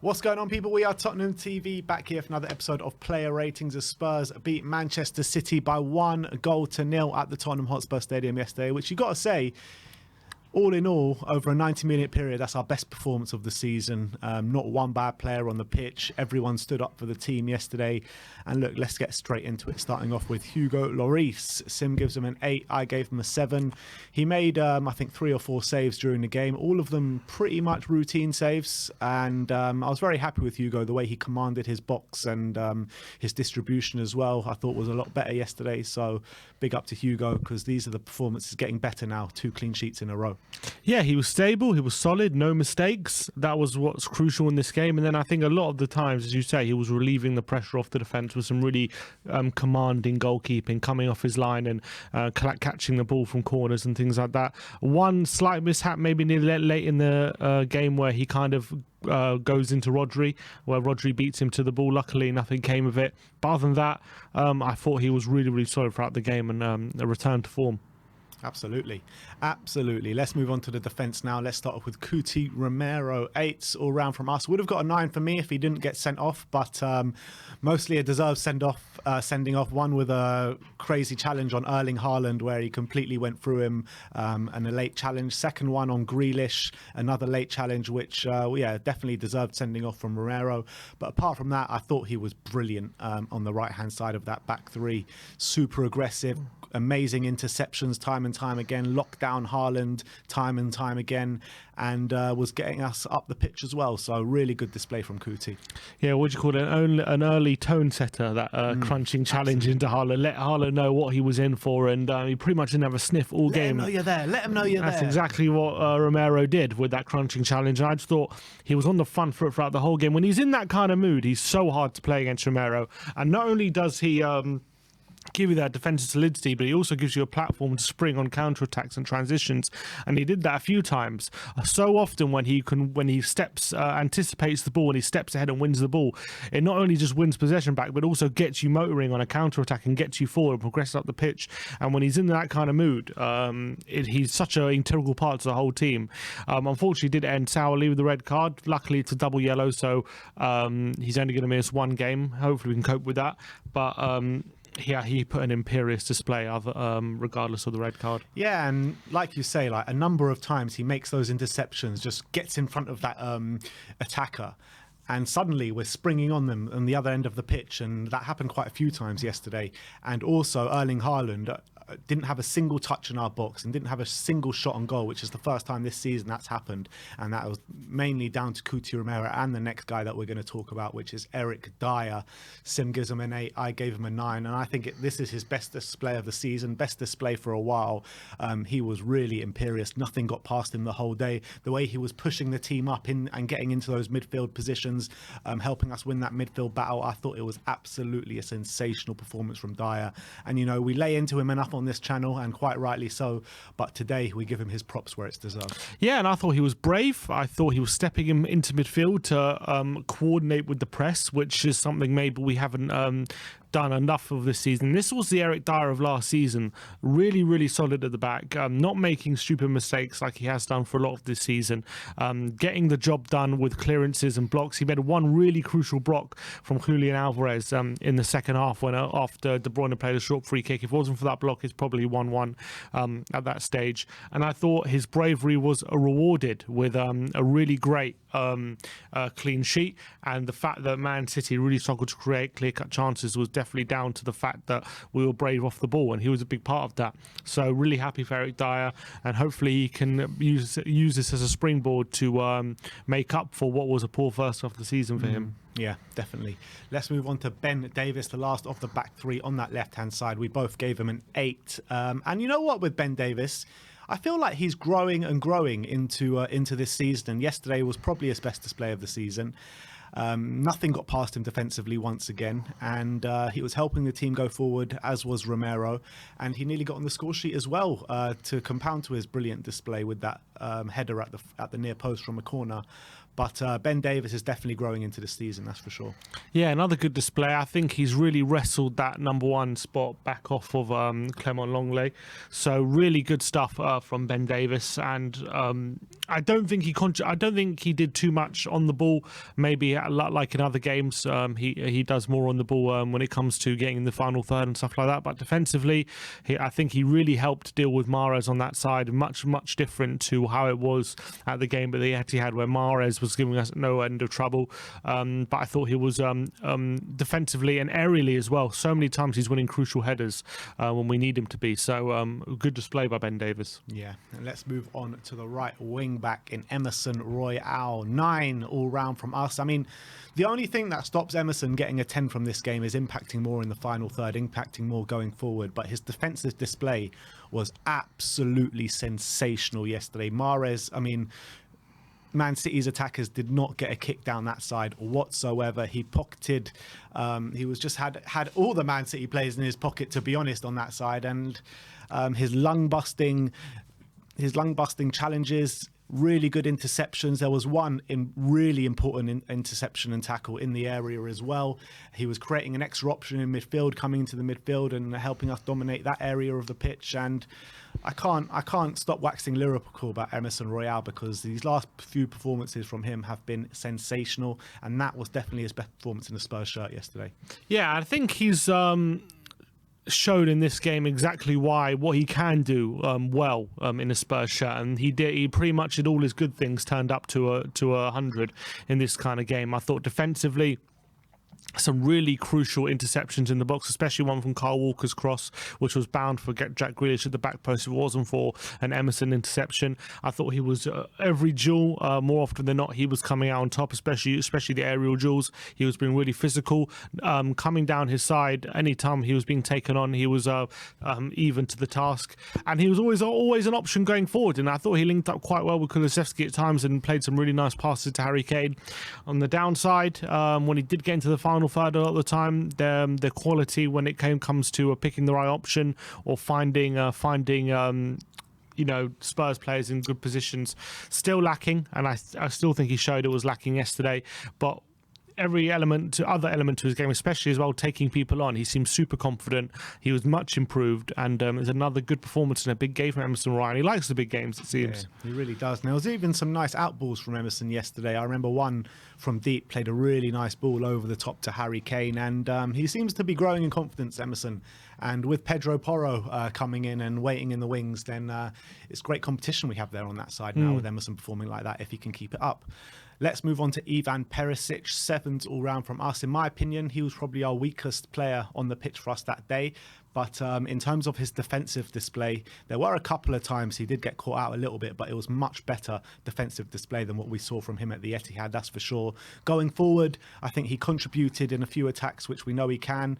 What's going on, people? We are Tottenham TV, back here for another episode of Player Ratings as Spurs beat Manchester City by 1-0 at the Tottenham Hotspur Stadium yesterday, which you got to say, all in all, over a 90-minute period, that's our best performance of the season. Not one bad player on the pitch. Everyone stood up for the team yesterday. And look, let's get straight into it, starting off with Hugo Lloris. Sim gives him an 8. I gave him a 7. He made, I think, 3 or 4 saves during the game, all of them pretty much routine saves. And I was very happy with Hugo, the way he commanded his box and his distribution as well. I thought was a lot better yesterday. So big up to Hugo, because these are the performances getting better now. 2 clean sheets in a row. Yeah, he was stable, he was solid, no mistakes. That was what's crucial in this game. And then I think a lot of the times, as you say, he was relieving the pressure off the defence with some really commanding goalkeeping, coming off his line and catching the ball from corners and things like that. One slight mishap maybe near late in the game where he kind of goes into Rodri, where Rodri beats him to the ball. Luckily, nothing came of it. But other than that, I thought he was really, really solid throughout the game and a return to form. Absolutely. Let's move on to the defence now. Let's start off with Cuti Romero. 8 all round from us. Would have got a 9 for me if he didn't get sent off, but mostly a deserved sending off. One with a crazy challenge on Erling Haaland where he completely went through him, and a late challenge. Second one on Grealish, another late challenge, which definitely deserved sending off from Romero. But apart from that, I thought he was brilliant on the right hand side of that back three. Super aggressive, amazing interceptions time and time again, locked down Haaland time and time again, and was getting us up the pitch as well. So really good display from Cuti. Yeah, what do you call it? An early tone setter, that crunching challenge into Haaland. Let Haaland know what he was in for, and he pretty much didn't have a sniff all game. Let him know you're there. Let him know you're there. That's exactly what Romero did with that crunching challenge. And I just thought he was on the front foot throughout the whole game. When he's in that kind of mood, he's so hard to play against Romero. And not only does he give you that defensive solidity, but he also gives you a platform to spring on counter-attacks and transitions, and he did that a few times. So often when he steps, anticipates the ball and he steps ahead and wins the ball, it not only just wins possession back, but also gets you motoring on a counter-attack and gets you forward and progresses up the pitch. And when he's in that kind of mood, he's such an integral part to the whole team. Unfortunately, did end sourly with the red card. Luckily, it's a double yellow, so he's only going to miss 1 game. Hopefully, we can cope with that. But yeah, he put an imperious display regardless of the red card. Yeah, and like you say, like a number of times he makes those interceptions, just gets in front of that attacker, and suddenly we're springing on them on the other end of the pitch, and that happened quite a few times yesterday. And also Erling Haaland didn't have a single touch in our box and didn't have a single shot on goal, which is the first time this season that's happened, and that was mainly down to Cuti Romero and the next guy that we're going to talk about, which is Eric Dier. Sim gives him an 8, I gave him a 9, and I think this is his best display of the season, best display for a while. He was really imperious. Nothing got past him the whole day. The way he was pushing the team up in and getting into those midfield positions, helping us win that midfield battle, I thought it was absolutely a sensational performance from Dier. And you know, we lay into him enough on this channel, and quite rightly so, but today we give him his props where it's deserved. Yeah, and I thought he was brave. I thought he was stepping him into midfield to coordinate with the press, which is something maybe we haven't done enough of this season. This was the Eric Dier of last season. Really, really solid at the back, not making stupid mistakes like he has done for a lot of this season, getting the job done with clearances and blocks. He made one really crucial block from Julian Alvarez in the second half when after De Bruyne played a short free kick. If it wasn't for that block, it's probably 1-1 at that stage. And I thought his bravery was rewarded with a really great clean sheet, and the fact that Man City really struggled to create clear-cut chances was definitely down to the fact that we were brave off the ball, and he was a big part of that. So really happy for Eric Dier, and hopefully he can use this as a springboard to make up for what was a poor first half of the season for him. Yeah, definitely. Let's move on to Ben Davies, the last of the back three on that left-hand side. We both gave him an 8. And you know what, with Ben Davies, I feel like he's growing and growing into this season. And yesterday was probably his best display of the season. Nothing got past him defensively once again, and he was helping the team go forward, as was Romero, and he nearly got on the score sheet as well to compound to his brilliant display with that header at the near post from a corner. But Ben Davies is definitely growing into the season, that's for sure. Yeah, another good display. I think he's really wrestled that number one spot back off of Clement Longley. So really good stuff from Ben Davies. And I don't think he did too much on the ball. Maybe like in other games, he does more on the ball when it comes to getting in the final third and stuff like that. But defensively, I think he really helped deal with Mahrez on that side. Much different to how it was at the game at the Etihad, where Mahrez was giving us no end of trouble, but I thought he was defensively and aerially as well. So many times he's winning crucial headers when we need him to be. So good display by Ben Davies. Yeah, and let's move on to the right wing back in Emerson Royal. 9 all round from us. I mean, the only thing that stops Emerson getting a 10 from this game is impacting more in the final third, impacting more going forward. But his defensive display was absolutely sensational yesterday. Mahrez, I mean, Man City's attackers did not get a kick down that side whatsoever. He pocketed, he was just had all the Man City players in his pocket, to be honest, on that side, and his lung busting challenges, really good interceptions. There was one really important interception and tackle in the area as well. He was creating an extra option in midfield, coming into the midfield and helping us dominate that area of the pitch. And I can't stop waxing lyrical about Emerson Royal, because these last few performances from him have been sensational, and that was definitely his best performance in the Spurs shirt yesterday. Yeah, I think he's showed in this game exactly what he can do well in a Spurs shirt, and he pretty much did all his good things turned up to a 100 in this kind of game. I thought defensively, some really crucial interceptions in the box, especially one from Kyle Walker's cross, which was bound for Jack Grealish at the back post if it wasn't for an Emerson interception. I thought he was every duel, more often than not, he was coming out on top, especially the aerial duels. He was being really physical, coming down his side. Anytime he was being taken on, he was even to the task, and he was always an option going forward. And I thought he linked up quite well with Kulusevski at times and played some really nice passes to Harry Kane. On the downside, when he did get into the final third a lot of the time, the quality when it comes to picking the right option or finding Spurs players in good positions, still lacking, and I still think he showed it was lacking yesterday. But every other element to his game, especially as well, taking people on. He seems super confident. He was much improved, and it's another good performance in a big game from Emerson Royal. He likes the big games, it seems. Yeah, he really does. And there was even some nice outballs from Emerson yesterday. I remember one from deep, played a really nice ball over the top to Harry Kane, and he seems to be growing in confidence, Emerson. And with Pedro Porro coming in and waiting in the wings, then it's great competition we have there on that side now, with Emerson performing like that, if he can keep it up. Let's move on to Ivan Perisic. 7s all round from us. In my opinion, he was probably our weakest player on the pitch for us that day. But in terms of his defensive display, there were a couple of times he did get caught out a little bit, but it was much better defensive display than what we saw from him at the Etihad, that's for sure. Going forward, I think he contributed in a few attacks, which we know he can,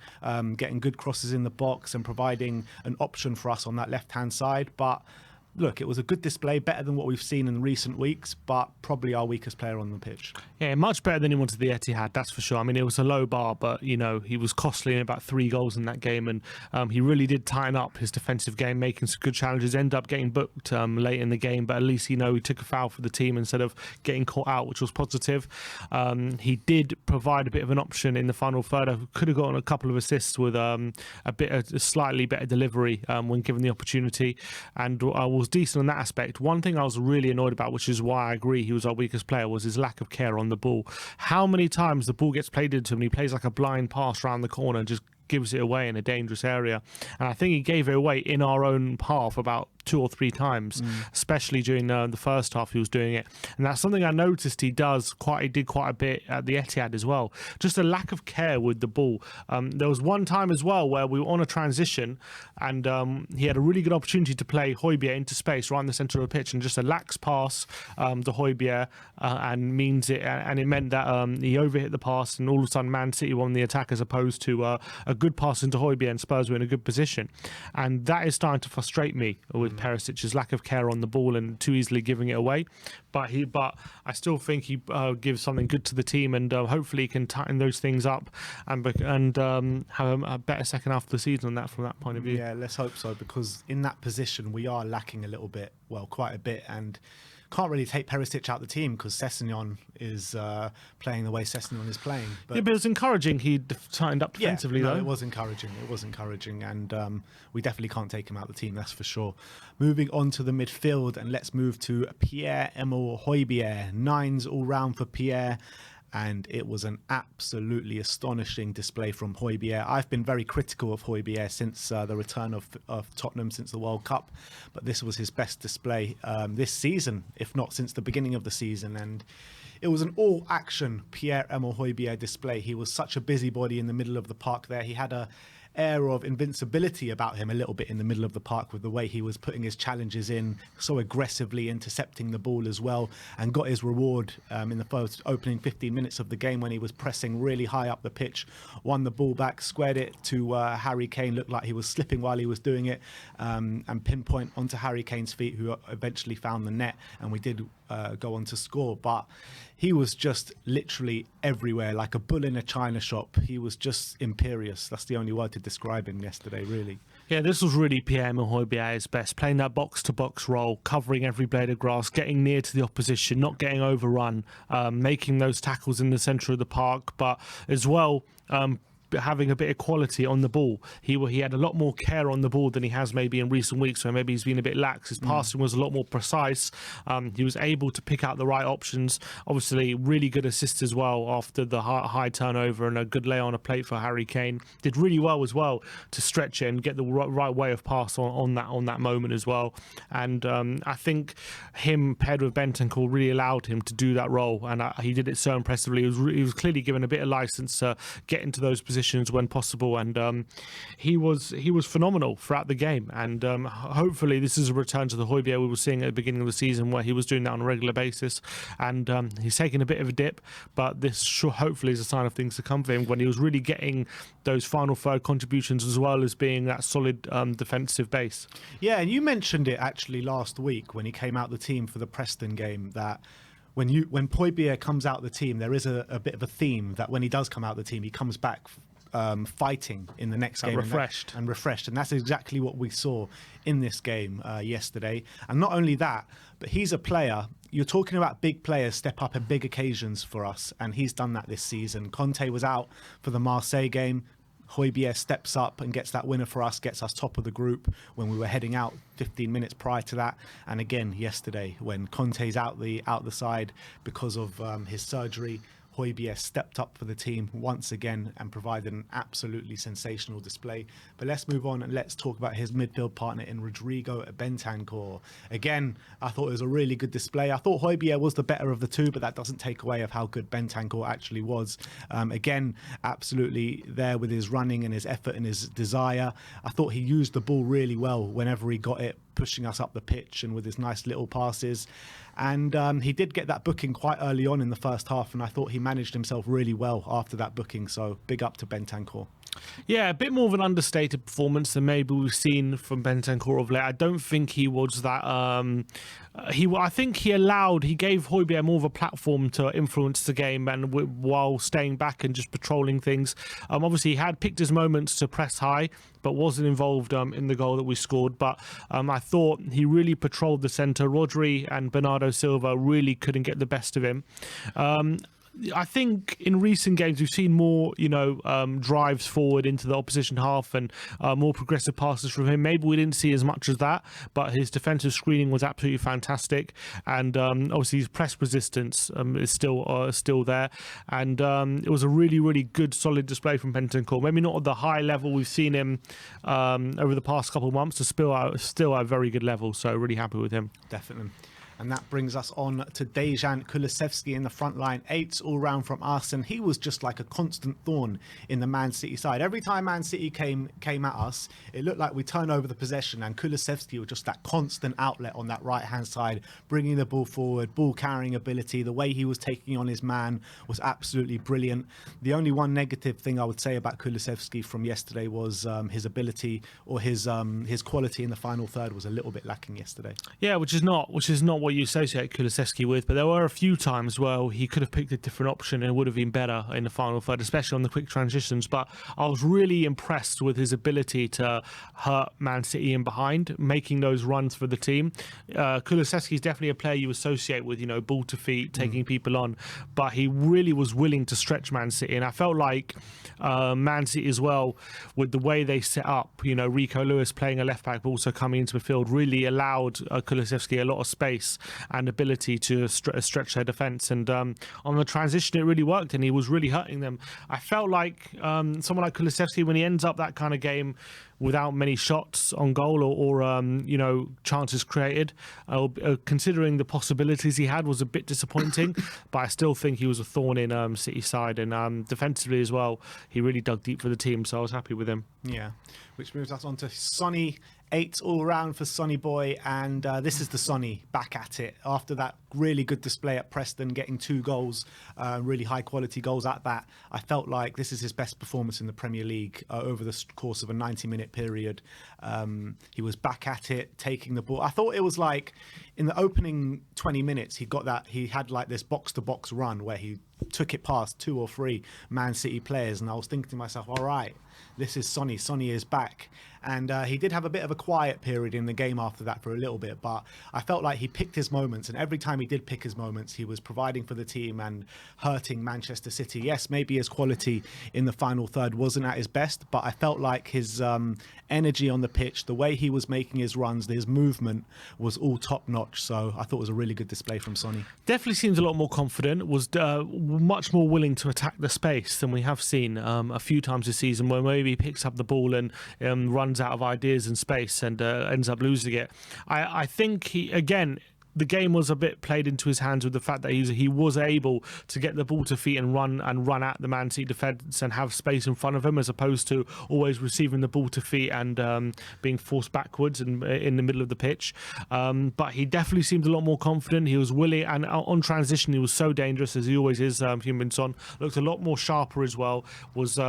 getting good crosses in the box and providing an option for us on that left-hand side. But look, it was a good display, better than what we've seen in recent weeks, but probably our weakest player on the pitch. Yeah, much better than he wanted the Etihad, that's for sure. I mean, it was a low bar, but, he was costly in about 3 goals in that game, and he really did tighten up his defensive game, making some good challenges, end up getting booked late in the game, but at least, he took a foul for the team instead of getting caught out, which was positive. He did provide a bit of an option in the final third. Could have gotten a couple of assists with a slightly better delivery when given the opportunity, and was decent in that aspect. One thing I was really annoyed about, which is why I agree he was our weakest player, was his lack of care on the ball. How many times the ball gets played into him and he plays like a blind pass around the corner and just gives it away in a dangerous area. And I think he gave it away in our own half about 2 or 3 times, especially during the first half he was doing it. And that's something I noticed he did quite a bit at the Etihad as well. Just a lack of care with the ball. There was one time as well where we were on a transition and he had a really good opportunity to play Hojbjerg into space right in the centre of the pitch, and just a lax pass to Hojbjerg and it meant that he overhit the pass, and all of a sudden Man City won the attack as opposed to a good pass into Hojbjerg, and Spurs were in a good position. And that is starting to frustrate me with Perisic's lack of care on the ball and too easily giving it away. But I still think he gives something good to the team, and hopefully he can tighten those things up and have a better second half of the season on that from that point of view. Yeah, let's hope so, because in that position we are lacking a little bit, well, quite a bit, and can't really take Perisic out the team because Sessegnon is playing the way Sessegnon is playing. But it was encouraging he tightened up defensively, though. It was encouraging. It was encouraging, and we definitely can't take him out of the team, that's for sure. Moving on to the midfield, and let's move to Pierre-Emile Hojbjerg. 9s all round for Pierre. And it was an absolutely astonishing display from Hojbjerg. I've been very critical of Hojbjerg since the return of Tottenham, since the World Cup. But this was his best display this season, if not since the beginning of the season. And it was an all-action Pierre-Emile Hojbjerg display. He was such a busybody in the middle of the park there. He had a air of invincibility about him a little bit in the middle of the park with the way he was putting his challenges in, so aggressively intercepting the ball as well, and got his reward in the first opening 15 minutes of the game when he was pressing really high up the pitch, won the ball back, squared it to Harry Kane, looked like he was slipping while he was doing it, and pinpoint onto Harry Kane's feet, who eventually found the net, and we did go on to score. But he was just literally everywhere, like a bull in a china shop. He was just imperious. That's the only word to describe him yesterday, really. Yeah, this was really Pierre-Emile Hojbjerg at his best, playing that box-to-box role, covering every blade of grass, getting near to the opposition, not getting overrun, making those tackles in the centre of the park, but as well having a bit of quality on the ball. He had a lot more care on the ball than he has maybe in recent weeks, so maybe he's been a bit lax. His passing was a lot more precise. He was able to pick out the right options. Obviously, really good assist as well after the high turnover and a good lay on a plate for Harry Kane. Did really well as well to stretch it and get the right way of pass on that moment as well. And I think him paired with Bentancur really allowed him to do that role, and he did it so impressively. He was clearly given a bit of license to get into those positions when possible, and he was phenomenal throughout the game. And hopefully this is a return to the Hojbjerg we were seeing at the beginning of the season, where he was doing that on a regular basis, and he's taken a bit of a dip, but this hopefully is a sign of things to come for him, when he was really getting those final third contributions as well as being that solid defensive base. Yeah, and you mentioned it actually last week when he came out the team for the Preston game, that when Hojbjerg comes out the team, there is a bit of a theme that when he does come out the team, he comes back fighting in the next game, refreshed, and that's exactly what we saw in this game yesterday. And not only that, but he's a player. You're talking about big players step up at big occasions for us, and he's done that this season. Conte was out for the Marseille game. Hojbjerg steps up and gets that winner for us, gets us top of the group when we were heading out 15 minutes prior to that. And again yesterday, when Conte's out the side because of his surgery, Hojbjerg stepped up for the team once again and provided an absolutely sensational display. But let's move on and let's talk about his midfield partner in Rodrigo Bentancur. Again, I thought it was a really good display. I thought Hojbjerg was the better of the two, but that doesn't take away of how good Bentancur actually was. Again, absolutely there with his running and his effort and his desire. I thought he used the ball really well whenever he got it, pushing us up the pitch and with his nice little passes. And he did get that booking quite early on in the first half, and I thought he managed himself really well after that booking. So big up to Bentancur. Yeah, a bit more of an understated performance than maybe we've seen from Bentancur of late. I don't think he was that. I think he gave Hojbjerg more of a platform to influence the game, and while staying back and just patrolling things. Obviously, he had picked his moments to press high, but wasn't involved in the goal that we scored. But I thought he really patrolled the centre. Rodri and Bernardo Silva really couldn't get the best of him. I think in recent games we've seen more, drives forward into the opposition half and more progressive passes from him. Maybe we didn't see as much as that, but his defensive screening was absolutely fantastic, and obviously his press resistance is still there. And it was a really, really good, solid display from Bentancur. Maybe not at the high level we've seen him over the past couple of months, still at a very good level. So really happy with him. Definitely. And that brings us on to Dejan Kulusevski in the front line. 8 all round from us, and he was just like a constant thorn in the Man City side. Every time Man City came at us, it looked like we turned over the possession, and Kulusevski was just that constant outlet on that right-hand side, bringing the ball forward, ball carrying ability. The way he was taking on his man was absolutely brilliant. The only one negative thing I would say about Kulusevski from yesterday was his ability, or his quality in the final third was a little bit lacking yesterday. Yeah, which is not what you associate Kulusevski with. But there were a few times where he could have picked a different option and it would have been better in the final third, especially on the quick transitions. But I was really impressed with his ability to hurt Man City in behind, making those runs for the team. Kulusevski is definitely a player you associate with, ball to feet, taking people on. But he really was willing to stretch Man City, and I felt like Man City as well, with the way they set up, Rico Lewis playing a left back but also coming into midfield, really allowed Kulusevski a lot of space and ability to stretch their defence. And on the transition, it really worked, and he was really hurting them. I felt like someone like Kulusevski, when he ends up that kind of game without many shots on goal or chances created, considering the possibilities he had, was a bit disappointing. But I still think he was a thorn in City side, and defensively as well, he really dug deep for the team, so I was happy with him. Yeah, which moves us on to Sonny. 8 all round for Sonny Boy, and this is the Sonny back at it after that really good display at Preston, getting 2 goals, really high quality goals at that. I felt like this is his best performance in the Premier League over the course of a 90-minute period. He was back at it, taking the ball. I thought it was like in the opening 20 minutes, he had like this box to box run where he took it past 2 or 3 Man City players, and I was thinking to myself, all right, this is Sonny. Sonny is back. And he did have a bit of a quiet period in the game after that for a little bit, but I felt like he picked his moments, and every time he did pick his moments, he was providing for the team and hurting Manchester City. Yes, maybe his quality in the final third wasn't at his best, but I felt like his energy on the pitch, the way he was making his runs, his movement was all top notch. So I thought it was a really good display from Sonny. Definitely seems a lot more confident, was much more willing to attack the space than we have seen a few times this season, where maybe he picks up the ball and runs out of ideas and space and ends up losing it. I think the game was a bit played into his hands with the fact that he was able to get the ball to feet and run at the Man City defence and have space in front of him, as opposed to always receiving the ball to feet and being forced backwards and in the middle of the pitch. But he definitely seemed a lot more confident. He was willing, and on transition he was so dangerous, as he always is. Heung-min Son looked a lot more sharper as well. Was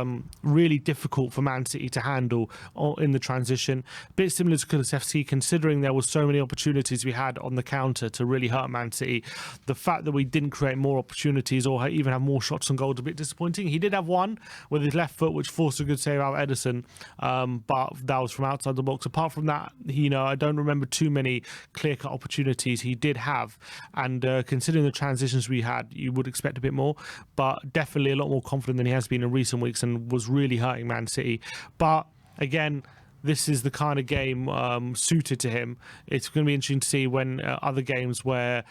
really difficult for Man City to handle in the transition. A bit similar to Kulusevski, considering there were so many opportunities we had on the counter to really hurt Man City. The fact that we didn't create more opportunities or even have more shots on goal is a bit disappointing. He did have one with his left foot, which forced a good save out of Ederson, but that was from outside the box. Apart from that, I don't remember too many clear-cut opportunities he did have, and considering the transitions we had, you would expect a bit more, but definitely a lot more confident than he has been in recent weeks, and was really hurting Man City. But again, this is the kind of game suited to him. It's going to be interesting to see when other games where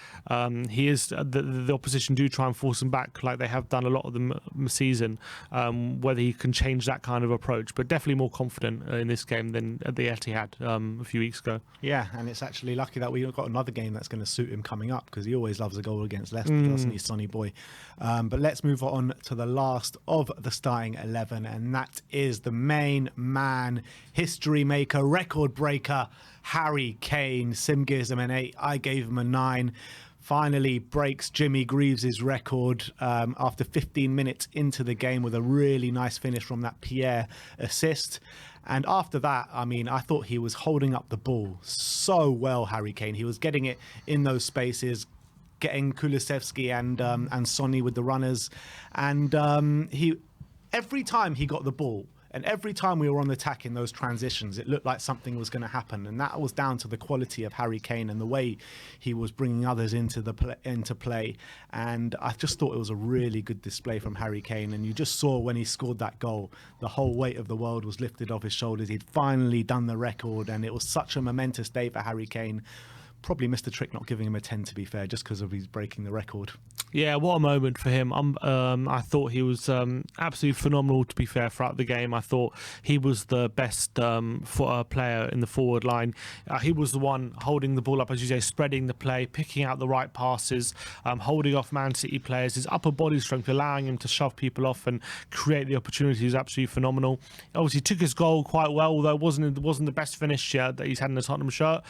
he is the opposition do try and force him back, like they have done a lot of the season, whether he can change that kind of approach. But definitely more confident in this game than at the Etihad a few weeks ago. Yeah, and it's actually lucky that we've got another game that's going to suit him coming up, because he always loves a goal against Leicester, doesn't he, Sonny Boy? But let's move on to the last of the starting 11, and that is the main man, history maker, record breaker, Harry Kane. Sim gives him an 8. I gave him a 9. Finally breaks Jimmy Greaves' record after 15 minutes into the game with a really nice finish from that Pierre assist. And after that, I thought he was holding up the ball so well, Harry Kane. He was getting it in those spaces, getting Kulusevski and Sonny with the runners. And every time he got the ball, and every time we were on the attack in those transitions, it looked like something was going to happen. And that was down to the quality of Harry Kane and the way he was bringing others into play. And I just thought it was a really good display from Harry Kane. And you just saw when he scored that goal, the whole weight of the world was lifted off his shoulders. He'd finally done the record, and it was such a momentous day for Harry Kane. Probably missed the trick not giving him a 10, to be fair, just because of his breaking the record. Yeah, what a moment for him. I thought he was absolutely phenomenal, to be fair, throughout the game. I thought he was the best player in the forward line. He was the one holding the ball up, as you say, spreading the play, picking out the right passes, holding off Man City players. His upper body strength, allowing him to shove people off and create the opportunities, is absolutely phenomenal. Obviously, took his goal quite well, although it wasn't the best finish that he's had in the Tottenham shirt.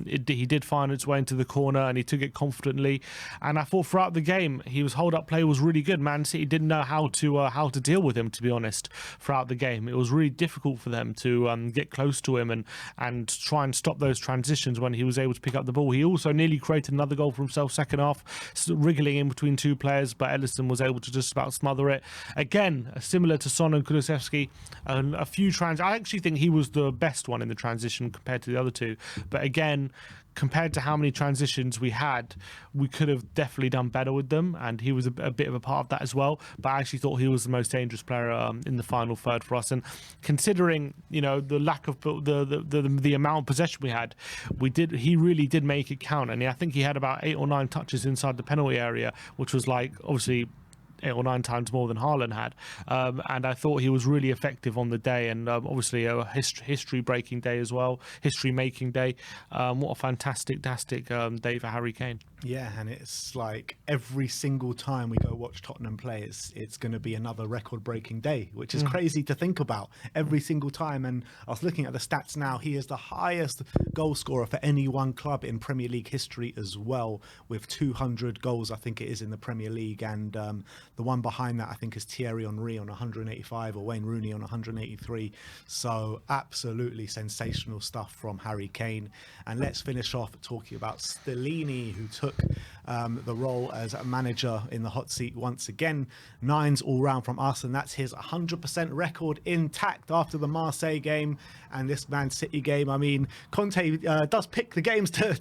He did find its way into the corner, and he took it confidently. And I thought throughout the game, his hold-up play was really good. Man City didn't know how to deal with him, to be honest, throughout the game. It was really difficult for them to get close to him and try and stop those transitions when he was able to pick up the ball. He also nearly created another goal for himself second half, wriggling in between two players, but Ederson was able to just about smother it. Again, similar to Son and Kulusevski, I actually think he was the best one in the transition compared to the other two. But again, compared to how many transitions we had, we could have definitely done better with them, and he was a bit of a part of that as well. But I actually thought he was the most dangerous player in the final third for us. And considering, the lack of the amount of possession we had, he really did make it count. And I think he had about 8 or 9 touches inside the penalty area, which was obviously 8 or 9 times more than Haaland had, and I thought he was really effective on the day, and obviously a history-breaking day as well, history-making day. What a fantastic day for Harry Kane. Yeah, and it's like every single time we go watch Tottenham play, it's going to be another record-breaking day, which is crazy to think about every single time. And I was looking at the stats now. He is the highest goal scorer for any one club in Premier League history as well, with 200 goals, I think it is, in the Premier League. And the one behind that, I think, is Thierry Henry on 185 or Wayne Rooney on 183. So absolutely sensational stuff from Harry Kane. And let's finish off talking about Stellini, who took the role as a manager in the hot seat once again. 9s all round from us, and that's his 100% record intact after the Marseille game and this Man City game. I mean, Conte does pick the games to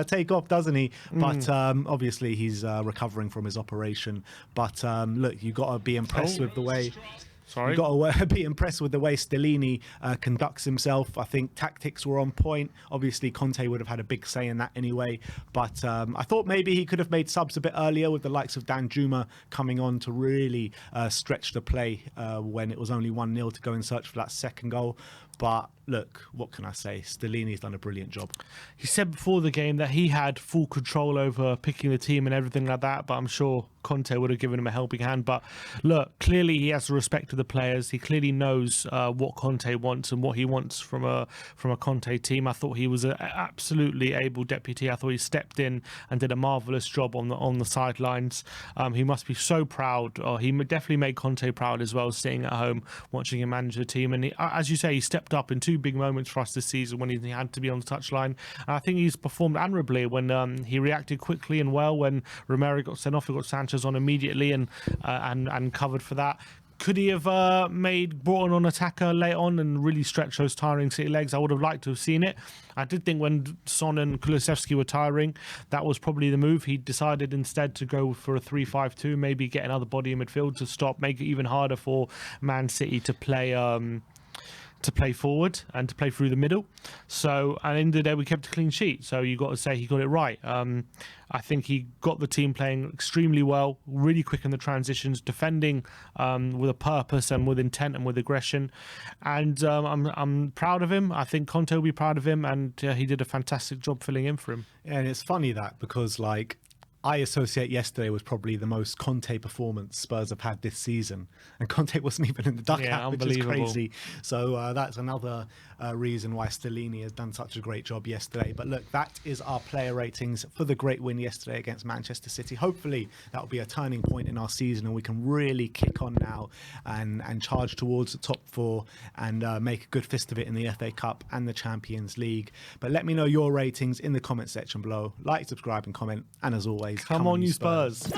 take off, doesn't he? But obviously he's recovering from his operation. But look, you got to be impressed with the way... You've got to be impressed with the way Stellini conducts himself. I think tactics were on point. Obviously, Conte would have had a big say in that anyway. But I thought maybe he could have made subs a bit earlier with the likes of Dan Juma coming on to really stretch the play when it was only 1-0 to go and search for that second goal. But look, what can I say? Stellini's done a brilliant job. He said before the game that he had full control over picking the team and everything like that, but I'm sure Conte would have given him a helping hand. But look, clearly he has the respect of the players. He clearly knows what Conte wants and what he wants from a Conte team. I thought he was an absolutely able deputy. I thought he stepped in and did a marvellous job on the sidelines. He must be so proud. He definitely made Conte proud as well, sitting at home watching him manage the team. And as you say, he stepped up in 2 big moments for us this season when he had to be on the touchline. And I think he's performed admirably when he reacted quickly and well when Romero got sent off. He got Sanchez on immediately and covered for that. Could he have brought on an attacker late on and really stretch those tiring City legs? I would have liked to have seen it. I did think when Son and Kulusevski were tiring, that was probably the move. He decided instead to go for a 3-5-2, maybe get another body in midfield to stop, make it even harder for Man City to play forward and to play through the middle. So, and in the day we kept a clean sheet. So you got to say he got it right. I think he got the team playing extremely well, really quick in the transitions, defending with a purpose and with intent and with aggression. And I'm proud of him. I think Conte will be proud of him, and he did a fantastic job filling in for him. Yeah, and it's funny that because I associate yesterday was probably the most Conte performance Spurs have had this season, and Conte wasn't even in the dugout, which is crazy. So that's another reason why Stellini has done such a great job yesterday. But look, that is our player ratings for the great win yesterday against Manchester City. Hopefully that will be a turning point in our season, and we can really kick on now and charge towards the top 4 and make a good fist of it in the FA Cup and the Champions League. But let me know your ratings in the comment section below. Like, subscribe and comment, and as always, Come on, you Spurs.